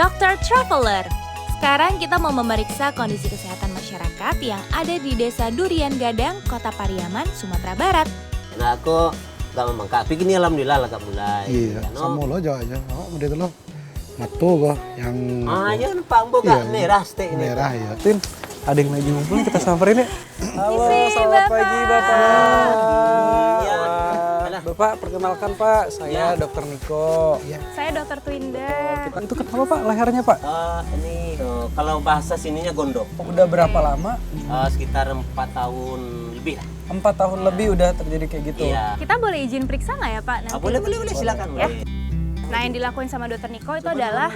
Dokter Traveler. Sekarang kita mau memeriksa kondisi kesehatan masyarakat yang ada di Desa Durian Gadang, Kota Pariaman, Sumatera Barat. Nah aku gak memangka, tapi ini alhamdulillah lah gak mulai. Iya, sama lo aja. Oh, udah lo matu kok yang ya nampak buka merah steak ini. merah ya. Tin, ada yang lagi ngumpul kita samperin ya. Halo, selamat pagi Bapak. Iya. Wah, Bapak perkenalkan Pak, saya Dokter Niko. Saya Dokter Twinda. Itu kenapa Pak lehernya Pak? Ini kalau bahasa sininya gondok. Udah berapa lama? Sekitar 4 tahun lebih lah. 4 tahun lebih udah terjadi kayak gitu. Iya. Kita boleh izin periksa nggak ya Pak? Nanti? Boleh silakan. Ya. Boleh. Nah yang dilakuin sama Dokter Niko itu adalah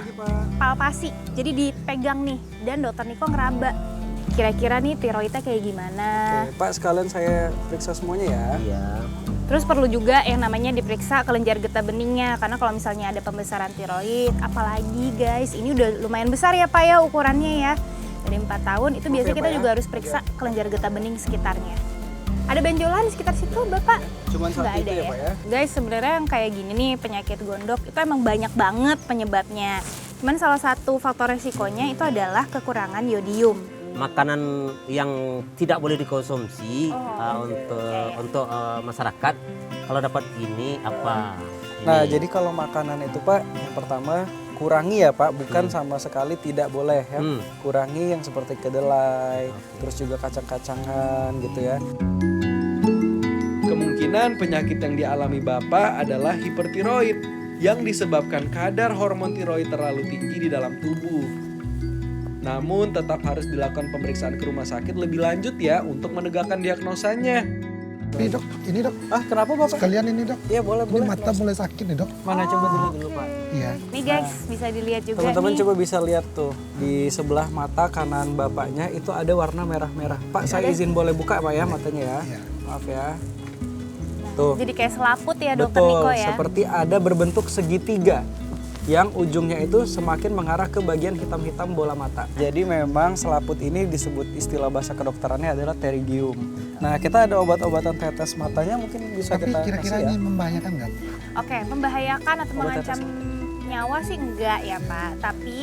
palpasi. Jadi dipegang nih dan Dokter Niko ngeraba. Kira-kira nih tiroidnya kayak gimana? Oke, Pak sekalian saya periksa semuanya ya. Iya. Terus perlu juga yang namanya diperiksa kelenjar getah beningnya. Karena kalau misalnya ada pembesaran tiroid, apalagi guys, ini udah lumayan besar ya Pak ya ukurannya ya. Dari 4 tahun itu biasanya kita juga harus periksa kelenjar getah bening sekitarnya. Ada benjolan di sekitar situ Bapak? Cuman satu Nggak itu ada ya Pak ya? Guys sebenarnya yang kayak gini nih penyakit gondok itu emang banyak banget penyebabnya. Cuman salah satu faktor resikonya itu adalah kekurangan yodium. Makanan yang tidak boleh dikonsumsi untuk masyarakat. Kalau dapat ini apa? Nah, Ini. jadi kalau makanan itu Pak, yang pertama kurangi ya Pak, bukan sama sekali tidak boleh ya. Kurangi yang seperti kedelai, terus juga kacang-kacangan gitu ya. Kemungkinan penyakit yang dialami Bapak adalah hipertiroid yang disebabkan kadar hormon tiroid terlalu tinggi di dalam tubuh. Namun tetap harus dilakukan pemeriksaan ke rumah sakit lebih lanjut ya untuk menegakkan diagnosanya. Ini dok, Kenapa Bapak? sekalian ini dok. Iya boleh, Ini boleh. mata mulai sakit nih dok. Mana coba dulu Pak. Iya. Nih guys bisa dilihat juga Teman-teman nih. coba bisa lihat tuh di sebelah mata kanan Bapaknya itu ada warna merah-merah. Pak, saya izin boleh buka Pak ya matanya ya. Iya. Maaf ya. Tuh. Jadi kayak selaput ya Dokter Betul, Niko ya. seperti ada berbentuk segitiga yang ujungnya itu semakin mengarah ke bagian hitam-hitam bola mata. Jadi memang selaput ini disebut istilah bahasa kedokterannya adalah pterygium. Nah, kita ada obat-obatan tetes matanya mungkin bisa Tapi kita kira-kira kasih ya. ini membahayakan nggak? Oke, membahayakan atau Obat mengancam nyawa sih enggak ya Pak. Tapi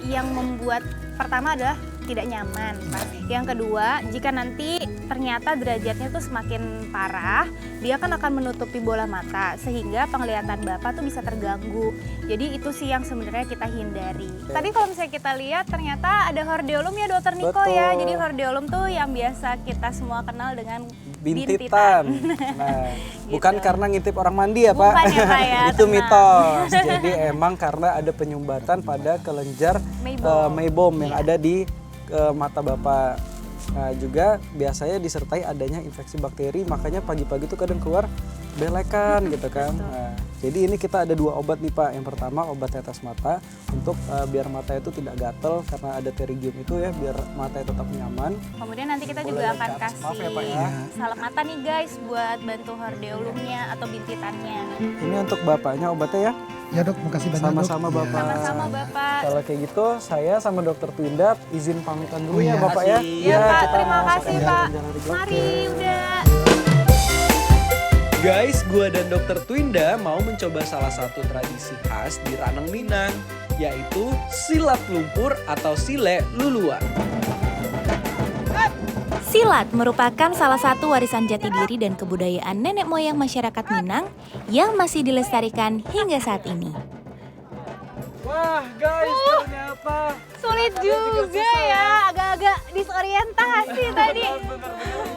yang membuat pertama adalah tidak nyaman Pak. Yang kedua, jika nanti ternyata derajatnya tuh semakin parah, dia kan akan menutupi bola mata sehingga penglihatan Bapak tuh bisa terganggu. Jadi itu sih yang sebenarnya kita hindari. Tadi kalau misalnya kita lihat ternyata ada hordeolum ya Dokter Niko ya. Betul. Jadi hordeolum tuh yang biasa kita semua kenal dengan Bintitan. Nah, bukan Gitu. karena ngintip orang mandi ya Pak. Bukan ya, Pak, ya, Itu tenang. mitos. Jadi emang karena ada penyumbatan pada kelenjar meibom yang ada di mata Bapak. Nah, juga biasanya disertai adanya infeksi bakteri, makanya pagi-pagi tuh kadang keluar belekan gitu kan. Nah, jadi ini kita ada 2 obat nih Pak. Yang pertama obat tetes mata untuk biar mata itu tidak gatel karena ada pterygium itu ya, biar mata tetap nyaman. Kemudian nanti kita juga akan kasih Maaf ya, Pak, ya. salep mata nih guys buat bantu hordeolumnya atau bintitannya. Ini untuk Bapaknya obatnya ya. Ya dok, makasih banyak Sama-sama dok. Bapak. Sama-sama Bapak. Kalau kayak gitu saya sama Dokter Twinda izin pamitan dulu ya iya. Bapak ya. Iya Pak, kita terima masuk kasih aja Pak. jalan di blok. Mari udah. Guys, gua dan Dokter Twinda mau mencoba salah satu tradisi khas di Ranang Minang, yaitu silat lumpur atau sile lulua. Silat merupakan salah satu warisan jati diri dan kebudayaan nenek moyang masyarakat Minang yang masih dilestarikan hingga saat ini. Wah guys, ternyata Sulit juga ya, agak-agak disorientasi tadi.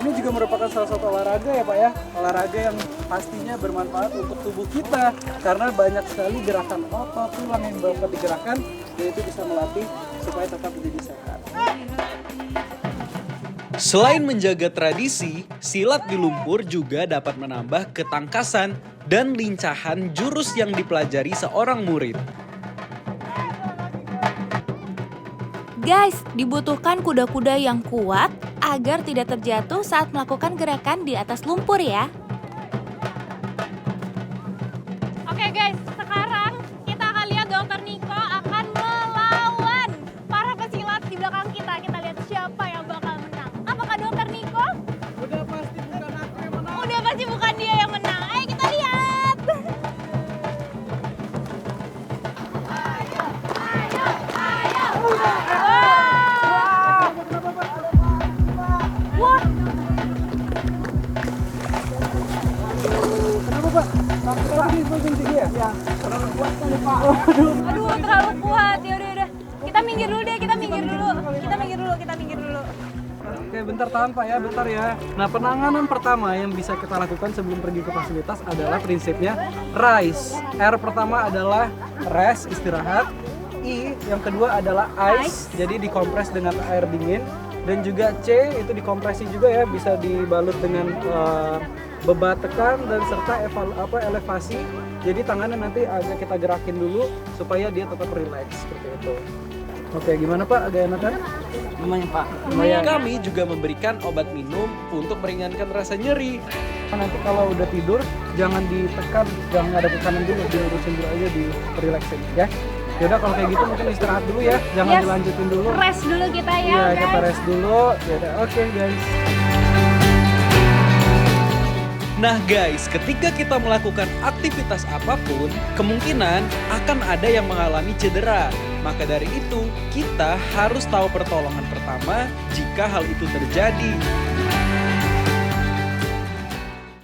ini juga merupakan salah satu olahraga ya Pak ya. Olahraga yang pastinya bermanfaat untuk tubuh kita karena banyak sekali gerakan otot tulang yang dapat digerakkan dan itu bisa melatih supaya tetap menjadi sehat. Selain menjaga tradisi, silat di lumpur juga dapat menambah ketangkasan dan lincahan jurus yang dipelajari seorang murid. Guys, dibutuhkan kuda-kuda yang kuat agar tidak terjatuh saat melakukan gerakan di atas lumpur ya. Oke guys, sekarang kita akan lihat Dokter Niko akan melawan para pesilat di belakang kita. Kita lihat siapa yang bakal menang. Apakah Dokter Niko? Udah pasti bukan aku yang menang. Udah pasti bukan dia yang menang. Ayo kita lihat. Ayo, ayo. Pak. Lagi pusing tinggi ya? Ya. Terlalu kuat kali Pak. Aduh, terlalu kuat. Ya udah. Kita minggir dulu deh, kita minggir dulu. Oke, bentar tahan Pak ya, bentar ya. Nah, penanganan pertama yang bisa kita lakukan sebelum pergi ke fasilitas adalah prinsipnya RISE. R pertama adalah rest, istirahat. I yang kedua adalah ice, jadi dikompres dengan air dingin. Dan juga C itu dikompresi juga ya, bisa dibalut dengan bebat tekan dan serta elevasi. Jadi tangannya nanti agak kita gerakin dulu supaya dia tetap rileks seperti itu. Oke, gimana Pak? Agak enakan? Lumayan Pak. Lumayan. Kami juga memberikan obat minum untuk meringankan rasa nyeri. Nanti kalau udah tidur jangan ditekan, jangan ada tekanan dulu, dilurusin dulu aja, di relaxin ya. Yaudah kalau kayak gitu mungkin istirahat dulu ya, jangan Yes. dilanjutin dulu. Rest dulu kita ya, Iya, guys. kita rest dulu. Yaudah, oke guys. Nah guys, ketika kita melakukan aktivitas apapun, kemungkinan akan ada yang mengalami cedera. Maka dari itu, kita harus tahu pertolongan pertama jika hal itu terjadi.